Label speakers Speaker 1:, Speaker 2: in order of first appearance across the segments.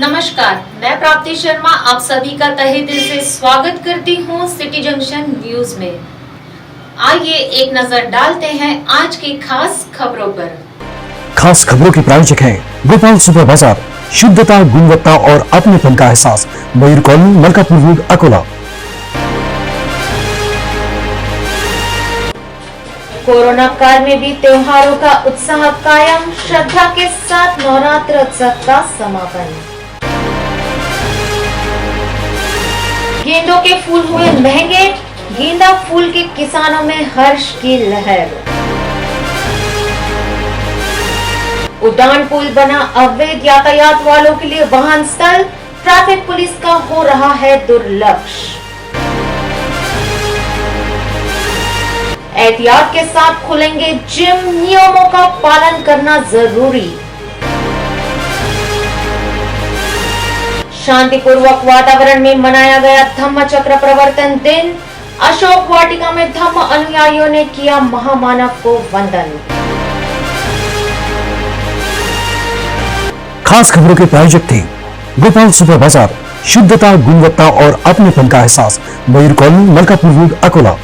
Speaker 1: नमस्कार, मैं प्राप्ति शर्मा आप सभी का तहे दिल से स्वागत करती हूँ सिटी जंक्शन न्यूज में। आइए एक नजर डालते हैं आज की खास खबरों पर।
Speaker 2: खास खबरों के प्रायोजक हैं गोपाल सुपर बाजार, शुद्धता, गुणवत्ता और अपनेपन का एहसास, Mayur colony, Malkapur road, Akola.
Speaker 1: Corona काल में भी त्योहारों का उत्साह कायम, श्रद्धा के साथ नवरात्र उत्सव का समापन। गेंदों के फूल हुए महंगे, गेंदा फूल के किसानों में हर्ष की लहर। उड़ान पुल बना अवैध यातायात वालों के लिए वाहन स्थल, ट्रैफिक पुलिस का हो रहा है दुर्लक्ष्य। एहतियात के साथ खुलेंगे जिम, नियमों का पालन करना जरूरी। शांतिपूर्वक वातावरण में मनाया गया धम्म चक्र प्रवर्तन दिन, अशोक वाटिका में धम्म अनुयायियों ने किया महामानव को वंदन।
Speaker 2: खास खबरों के प्रायोजक थे गोपाल सुपर बाजार, शुद्धता, गुणवत्ता और अपनेपन का एहसास, मयूर कॉलोनी, मलकापुर रोड, अकोला।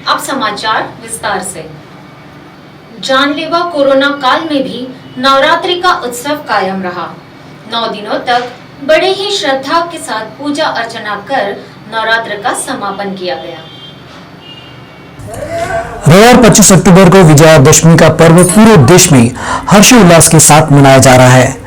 Speaker 1: अब समाचार विस्तार से। जानलेवा कोरोना काल में भी नवरात्रि का उत्सव कायम रहा। 9 दिनों तक बड़े ही श्रद्धा के साथ पूजा अर्चना कर नवरात्र का समापन किया गया।
Speaker 2: रविवार 25 अक्टूबर को विजयादशमी का पर्व पूरे देश में हर्षोल्लास के साथ मनाया जा रहा है।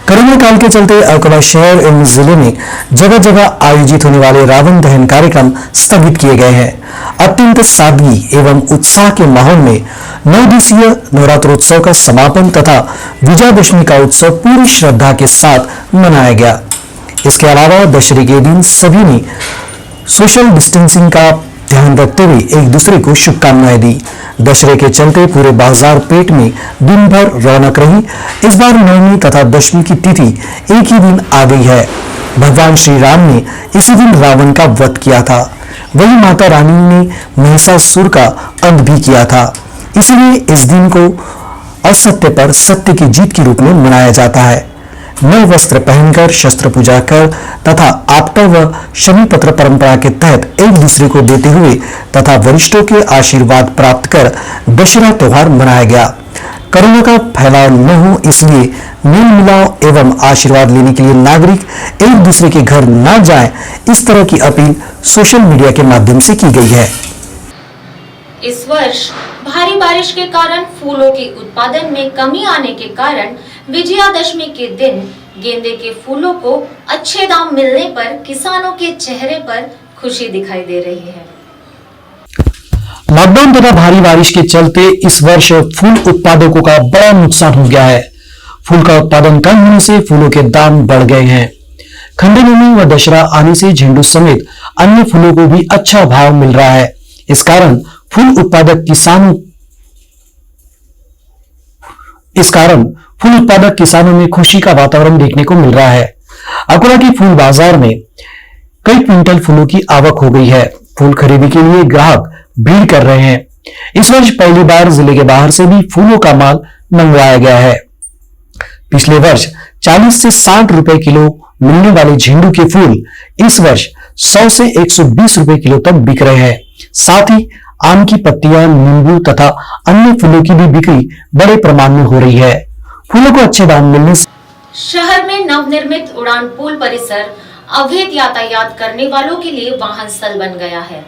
Speaker 2: कोरोना काल के चलते अकोला शहर एवं जिले में जगह जगह आयोजित होने वाले रावण दहन कार्यक्रम स्थगित किए गए हैं। अत्यंत सादगी एवं उत्साह के माहौल में 9 दिवसीय नवरात्रोत्सव का समापन तथा विजयादशमी का उत्सव पूरी श्रद्धा के साथ मनाया गया। इसके अलावा दशहरे के दिन सभी ने सोशल डिस्टेंसिंग का ध्यान रखते हुए एक दूसरे को शुभकामनाएं दी। दशहरे के चलते पूरे बाजार पेट में दिन भर रौनक रही। इस बार 9वीं तथा 10वीं की तिथि एक ही दिन आ गई है। भगवान श्री राम ने इसी दिन रावण का वध किया था। वही माता रानी ने महिषासुर का अंत भी किया था। इसलिए इस दिन को असत्य पर सत्य की जीत के रूप में मनाया जाता है। नए वस्त्र पहनकर शस्त्र पूजा कर तथा आपटा व शमी पत्र परंपरा के तहत एक दूसरे को देते हुए तथा वरिष्ठों के आशीर्वाद प्राप्त कर दशहरा त्योहार मनाया गया। कोरोना का फैलाव न हो इसलिए मेल मिलाव एवं आशीर्वाद लेने के लिए नागरिक एक दूसरे के घर न जाएं, इस तरह की अपील सोशल मीडिया के माध्यम से की गई है।
Speaker 1: इस वर्ष भारी बारिश के कारण फूलों के उत्पादन में कमी आने के कारण विजयादशमी के दिन गेंदे के फूलों को अच्छे दाम मिलने पर किसानों के चेहरे पर खुशी दिखाई दे रही है।
Speaker 2: लॉकडाउन तथा भारी बारिश के चलते इस वर्ष फूल उत्पादकों का बड़ा नुकसान हो गया है। फूल का उत्पादन कम होने से फूलों के दाम बढ़ गए हैं। खंडनवमी व दशहरा आने से झंडू समेत अन्य फूलों को भी अच्छा भाव मिल रहा है। इस कारण फूल उत्पादक किसानों में खुशी का वातावरण देखने को मिल रहा है। अकोला के फूल बाजार में कई क्विंटल फूलों की आवक हो गई है। फूल खरीदी के लिए ग्राहक भीड़ कर रहे हैं। इस वर्ष पहली बार जिले के बाहर से भी फूलों का माल मंगवाया गया है। पिछले वर्ष 40 से 60 रुपए किलो मिलने वाले झेंडू के फूल इस वर्ष 100 से 120 रुपए किलो तक बिक रहे हैं। साथ ही आम की पत्तियां, नींबू तथा अन्य फूलों की भी बिक्री बड़े प्रमाण में हो रही है। फूलों को अच्छे दाम मिलने से
Speaker 1: शहर में नवनिर्मित उड़ान पुल परिसर अवैध यातायात करने वालों के लिए वाहन स्थल बन गया है।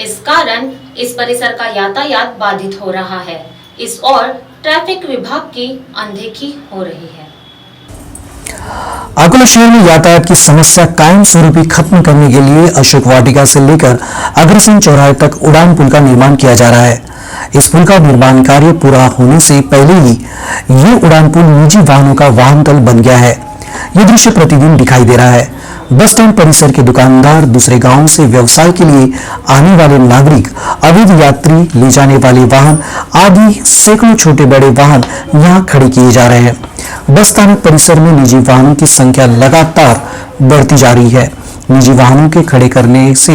Speaker 1: इस कारण इस परिसर का यातायात बाधित हो रहा है। इस ओर ट्रैफिक विभाग की अनदेखी हो रही है।
Speaker 2: अकोला शहर में यातायात की समस्या कायम स्वरूपी खत्म करने के लिए अशोक वाटिका से लेकर अग्रसेन चौराहे तक उड़ान पुल का निर्माण किया जा रहा है। इस पुल का निर्माण कार्य पूरा होने से पहले ही ये उड़ान पुल निजी वाहनों का वाहन तल बन गया है। ये दृश्य प्रतिदिन दिखाई दे रहा है। बस स्टैंड परिसर के दुकानदार, दूसरे गांवों से व्यवसाय के लिए आने वाले नागरिक, अवैध यात्री ले जाने वाले वाहन आदि सैकड़ों छोटे बड़े वाहन यहाँ खड़े किए जा रहे हैं। बस स्थानक परिसर में निजी वाहनों की संख्या लगातार बढ़ती जा रही है। निजी वाहनों के खड़े करने से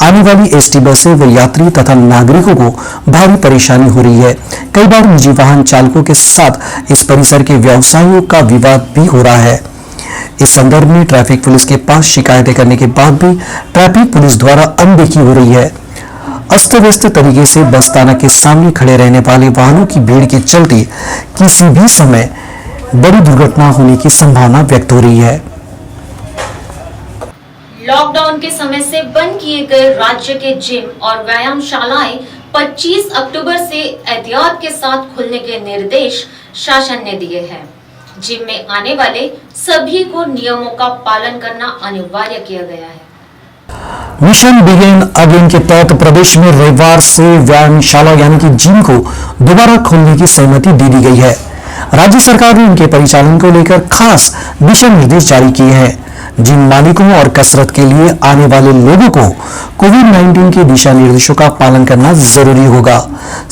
Speaker 2: आने वाली एसटी बसें व यात्री तथा नागरिकों को भारी परेशानी हो रही है। कई बार निजी वाहन चालकों के साथ इस परिसर के व्यवसायियों का विवाद भी हो रहा है। इस संदर्भ में ट्रैफिक पुलिस के पास शिकायतें करने के बाद भी ट्रैफिक पुलिस द्वारा अनदेखी हो रही है। अस्त व्यस्त तरीके से बस स्थानक के सामने खड़े रहने वाले वाहनों की भीड़ के चलते किसी भी समय बड़ी दुर्घटना होने की संभावना व्यक्त हो रही है।
Speaker 1: लॉकडाउन के समय से बंद किए गए राज्य के जिम और व्यायामशालाएं 25 अक्टूबर से एहतियात के साथ खुलने के निर्देश शासन ने दिए हैं। जिम में आने वाले सभी को नियमों का पालन करना अनिवार्य किया गया है।
Speaker 2: मिशन बिगिन अगेन के तहत प्रदेश में रविवार से व्यायामशाला यानी कि जिम को दोबारा खोलने की सहमति दे दी गई है। राज्य सरकार ने इनके परिचालन को लेकर खास दिशा निर्देश जारी किए हैं। जिम मालिकों और कसरत के लिए आने वाले लोगों को कोविड-19 के दिशा निर्देशों का पालन करना जरूरी होगा।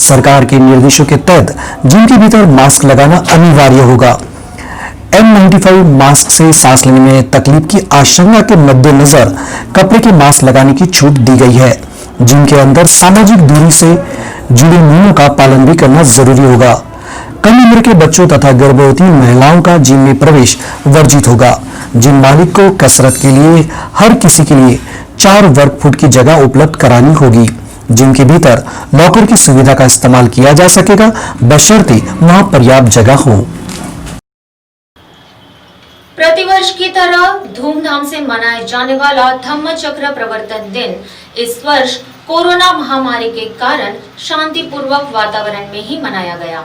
Speaker 2: सरकार के निर्देशों के तहत जिम के भीतर मास्क लगाना अनिवार्य होगा। N95 मास्क से सांस लेने में तकलीफ की आशंका के मद्देनजर कपड़े के मास्क लगाने की छूट दी गई है। जिम के अंदर सामाजिक दूरी से जुड़े नियमों का पालन भी करना जरूरी होगा। कम उम्र के बच्चों तथा गर्भवती महिलाओं का जिम में प्रवेश वर्जित होगा। जिम मालिक को कसरत के लिए हर किसी के लिए 4 वर्ग फुट की जगह उपलब्ध करानी होगी। जिम के भीतर लॉकर की सुविधा का इस्तेमाल किया जा सकेगा, बशर्ते वहां पर्याप्त जगह हो।
Speaker 1: प्रतिवर्ष की तरह धूमधाम से मनाए जाने वाला धम्म चक्र प्रवर्तन दिन इस वर्ष कोरोना महामारी के कारण शांतिपूर्वक वातावरण में ही मनाया गया।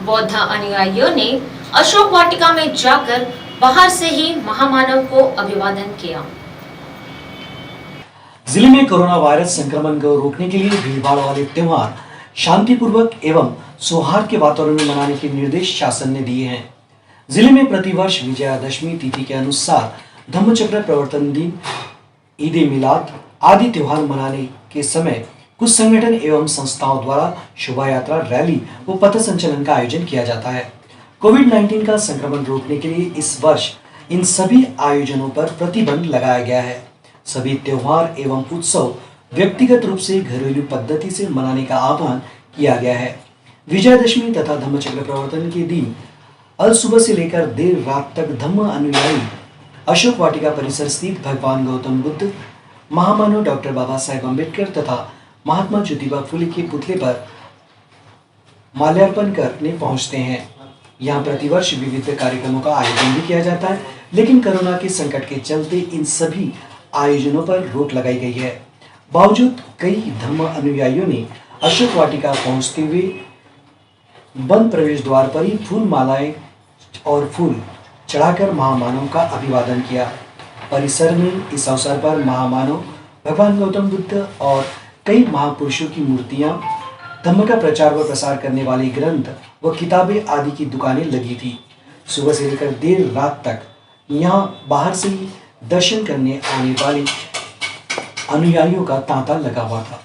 Speaker 1: बौद्ध अनुयायियों ने अशोक वाटिका में जाकर बाहर से ही महामानव को अभिवादन किया।
Speaker 2: जिले में कोरोना वायरस संक्रमण को रोकने के लिए भीड़भाड़ वाले त्योहार शांतिपूर्वक एवं सौहार्द के वातावरण में मनाने के निर्देश शासन ने दिए हैं। जिले में प्रतिवर्ष विजयादशमी तिथि के अनुसार धम्मचक्र प्रवर्तन दिन, ईद ए मिलाद आदि त्योहार मनाने के समय कुछ संगठन एवं संस्थाओं द्वारा शोभा यात्रा, रैली व पथ संचलन का आयोजन किया जाता है। कोविड-19 का संक्रमण रोकने के लिए इस वर्ष इन सभी आयोजनों पर प्रतिबंध लगाया गया है। सभी त्योहार एवं उत्सव व्यक्तिगत रूप से घरेलू पद्धति से मनाने का आह्वान किया गया है। विजयादशमी तथा धम्मचक्र प्रवर्तन के दिन अल सुबह से लेकर देर रात तक धम्म अनुयायी अशोक वाटिका परिसर स्थित भगवान गौतम बुद्ध, महामानव डॉक्टर बाबा साहेब अम्बेडकर तथा महात्मा ज्योतिबा फुले के पुतले पर माल्यार्पण करने पहुंचते हैं। यहाँ प्रतिवर्ष विविध कार्यक्रमों का आयोजन भी किया जाता है, लेकिन कोरोना के संकट के चलते इन सभी आयोजनों पर रोक लगाई गई है। बावजूद कई धम्म अनुयायियों ने अशोक वाटिका पहुंचते हुए बंद प्रवेश द्वार पर ही फूल मालाएं और फूल चढ़ाकर महामानव का अभिवादन किया। परिसर में इस अवसर पर महामानव, भगवान गौतम बुद्ध और कई महापुरुषों की मूर्तियां, धम्म का प्रचार व प्रसार करने वाले ग्रंथ व किताबें आदि की दुकानें लगी थी। सुबह से लेकर देर रात तक यहाँ बाहर से ही दर्शन करने आने वाले अनुयायियों का तांता लगा हुआ था।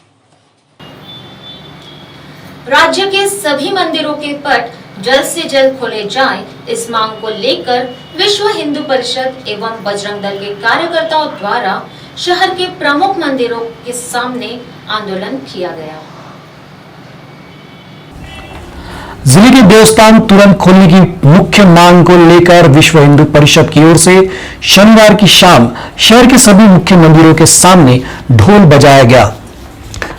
Speaker 1: राज्य के सभी मंदिरों के पट जल्द से जल्द खोले जाएं, इस मांग को लेकर विश्व हिंदू परिषद एवं बजरंग दल के कार्यकर्ताओं द्वारा शहर के प्रमुख मंदिरों के सामने आंदोलन किया गया।
Speaker 2: जिले के देवस्थान तुरंत खोलने की मुख्य मांग को लेकर विश्व हिंदू परिषद की ओर से शनिवार की शाम शहर के सभी मुख्य मंदिरों के सामने ढोल बजाया गया।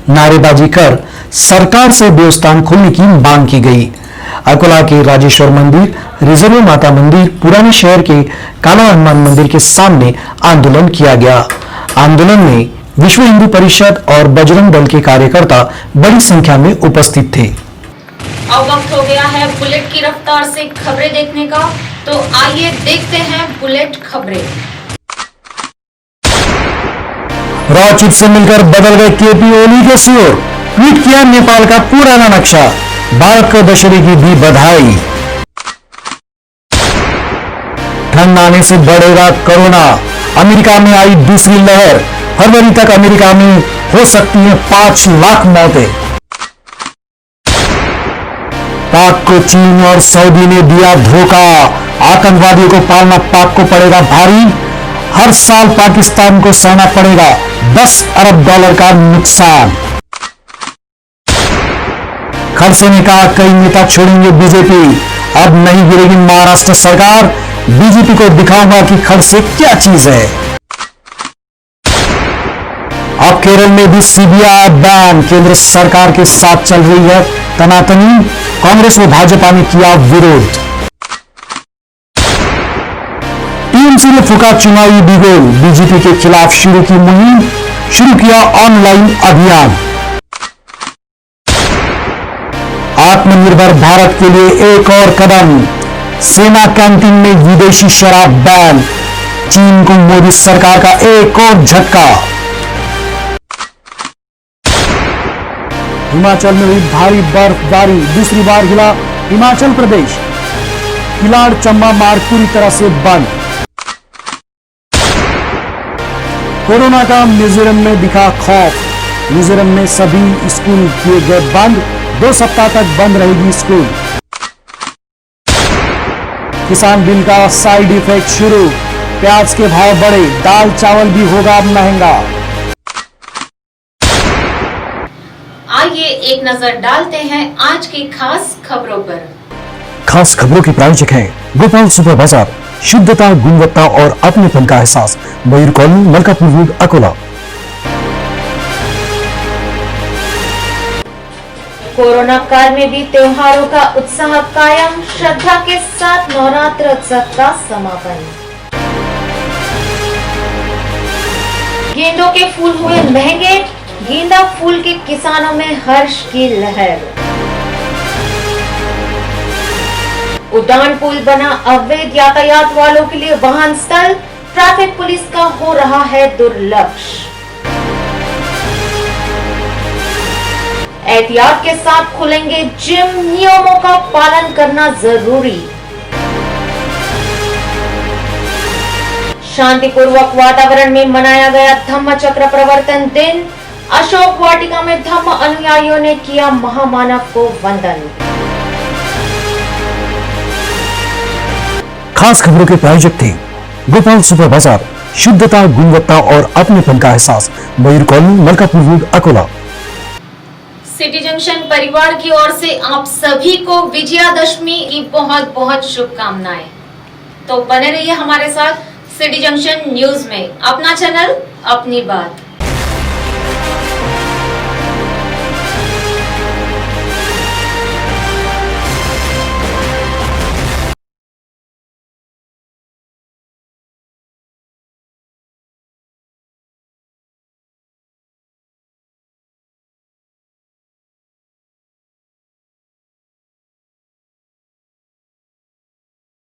Speaker 2: नारेबाजी कर सरकार से देवस्थान खोलने की मांग की गई। अकोला के राजेश्वर मंदिर, रिजर्व माता मंदिर, पुराने शहर के काला हनुमान मंदिर के सामने आंदोलन किया गया। आंदोलन में विश्व हिंदू परिषद और बजरंग दल के कार्यकर्ता बड़ी संख्या में उपस्थित थे।
Speaker 1: अब वक्त हो गया है बुलेट की रफ्तार से खबरें देखने का, तो आइए देखते हैं बुलेट खबरें।
Speaker 2: रॉ चिट से मिलकर बदल गए केपी ओली के सिर, ट्वीट किया नेपाल का पुराना नक्शा, भारत को दशहरे की दी बधाई। ठंड आने से बढ़ेगा कोरोना, अमेरिका में आई दूसरी लहर, फरवरी तक अमेरिका में हो सकती है 5 लाख मौतें। पाक को चीन और सऊदी ने दिया धोखा, आतंकवादियों को पालना पाक को पड़ेगा भारी, हर साल पाकिस्तान को सहना पड़ेगा 10 अरब डॉलर का नुकसान। खड़से ने कहा कई नेता छोड़ेंगे बीजेपी, अब नहीं गिरेगी महाराष्ट्र सरकार, बीजेपी को दिखाऊंगा कि खड़से क्या चीज है। अब केरल में भी सीबीआई बैन, केंद्र सरकार के साथ चल रही है तनातनी, कांग्रेस व भाजपा ने किया विरोध। टीएमसी ने फूका चुनावी बिगुल, बीजेपी के खिलाफ शुरू की मुहिम, शुरू किया ऑनलाइन अभियान। आत्मनिर्भर भारत के लिए एक और कदम, सेना कैंटीन में विदेशी शराब बैन, चीन को मोदी सरकार का एक और झटका। हिमाचल में हुई भारी बर्फबारी, दूसरी बार हिला हिमाचल प्रदेश, किलाड़ चंबा मार्ग पूरी तरह से बंद। कोरोना का मिजोरम में दिखा खौफ, मिजोरम में सभी स्कूल किए गए बंद, 2 सप्ताह तक बंद रहेगी स्कूल। किसान बिल का साइड इफेक्ट शुरू, प्याज के भाव बढ़े, दाल चावल भी होगा अब महंगा।
Speaker 1: आइए एक नजर डालते हैं आज की खास खबरों पर।
Speaker 2: खास खबरों की प्रायोजक है गोपाल सुपर बाजार, शुद्धता, गुणवत्ता और अपनेपन का एहसास, Mayur colony, Malkapur road, Akola.
Speaker 1: Corona काल में भी त्योहारों का उत्साह कायम, श्रद्धा के साथ नवरात्र उत्सव का समापन। गेंदों के फूल हुए महंगे, गेंदा फूल के किसानों में हर्ष की लहर। उड़ान पुल बना अवैध यातायात वालों के लिए वाहन स्थल, ट्रैफिक पुलिस का हो रहा है दुर्लक्ष्य। एहतियात के साथ खुलेंगे जिम, नियमों का पालन करना जरूरी। शांतिपूर्वक वातावरण में मनाया गया धम्म चक्र प्रवर्तन दिन, अशोक वाटिका में धम्म अनुयायियों ने किया महामानव को वंदन।
Speaker 2: खास खबरों के प्रायोजक थे गोपाल सुपर बाजार, शुद्धता, गुणवत्ता और अपनेपन का एहसास, Mayur colony, Malkapur road, Akola.
Speaker 1: City junction परिवार की ओर से आप सभी को विजयादशमी की बहुत बहुत शुभकामनाएं। तो बने रहिए हमारे साथ सिटी जंक्शन न्यूज में, अपना चैनल, अपनी बात।